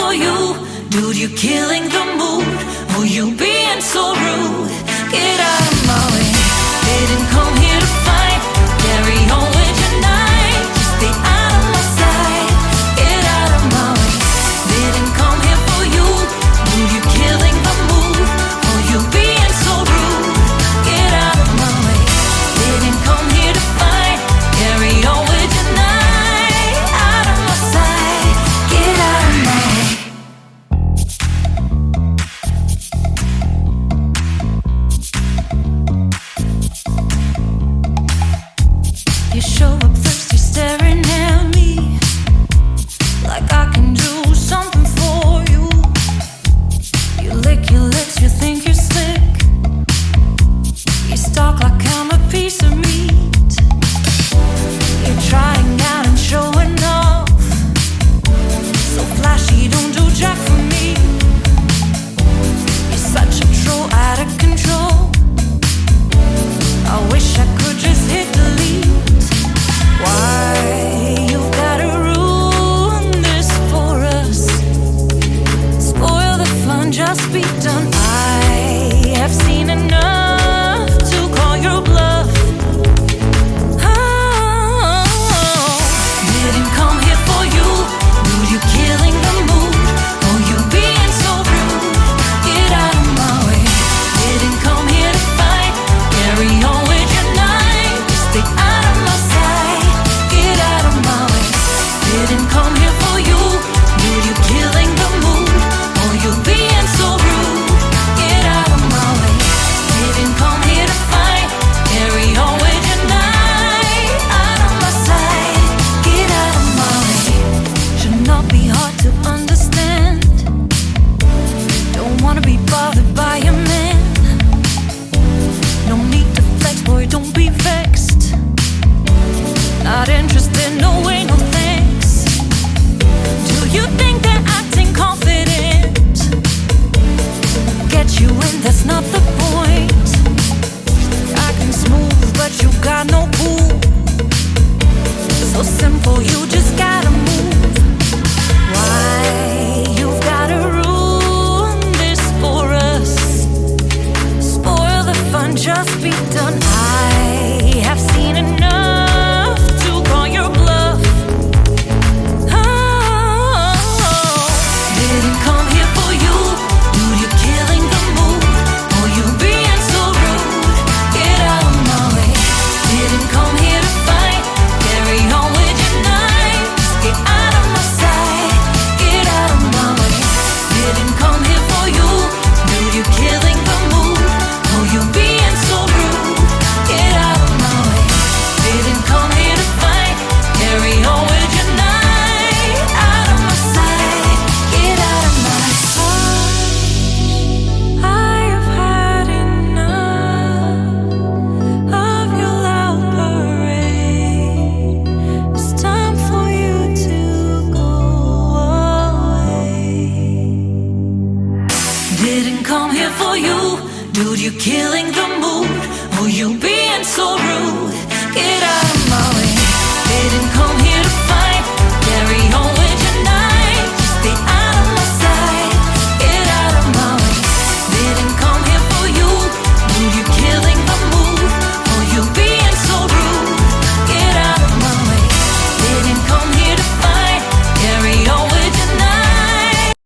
for you? Dude, you killing the mood. Oh, you being so rude. Get out of my way. Didn't come here to fight. Carry on with your night. Just stay out of my sight. Get out of my way. Didn't come here for you. Dude, you killing the mood. Oh, you being so rude. Get out of my way. Didn't come here to fight. Carry on with your night. Out of my sight. Get out of my way. You show up first, you're staring at me like I can do something for you. You lick your lips, you think you're slick. You stalk like I'm a piece of meat. You're trying out and showing off. So flashy, don't do jack for me. You're such a troll, out of control. I wish I could just hit delete. Why you gotta ruin this for us? Spoil the fun, just be done. I have seen enough to call your bluff. Oh, didn't come here for you. Dude, you killing the mood. Oh, you being so rude. Get out of my way. Didn't come here to fight. Carry on with your night. Stay out of my sight. Get out of my way. Didn't come here for you. Dude, you killing the mood. Oh, you being so rude. Get out of my way. Didn't come here to fight. Carry on with your night. Out of my sight. Get out of my way. Should not be hard to understand. Don't wanna be bothered by a man. No need to flex, boy, don't be vexed. Not interested, no way, no thanks. Do you think they're acting confident? Get you in, that's not the point. Acting smooth, but you got no cool. So simple, you just gotta move. Why you've gotta ruin this for us? Spoil the fun, just be done. I have seen enough to call your bluff. Oh, didn't come here for you. Dude, you're killing the mood. Oh, you being so rude. Get out of my way. Didn't come here to fight. Carry on with your night. Just get out of my sight. Get out of my way. Didn't come here for you. Dude, you're killing the mood. Oh, you being so rude. Get out of my way. Didn't come here to fight. Carry on with your night. Out of my sight. Get out of my sight. I have had enough of your loud parade. It's time for you to go away. Didn't come here for you. Dude, you killing the mood. Oh, you being so rude. Get out.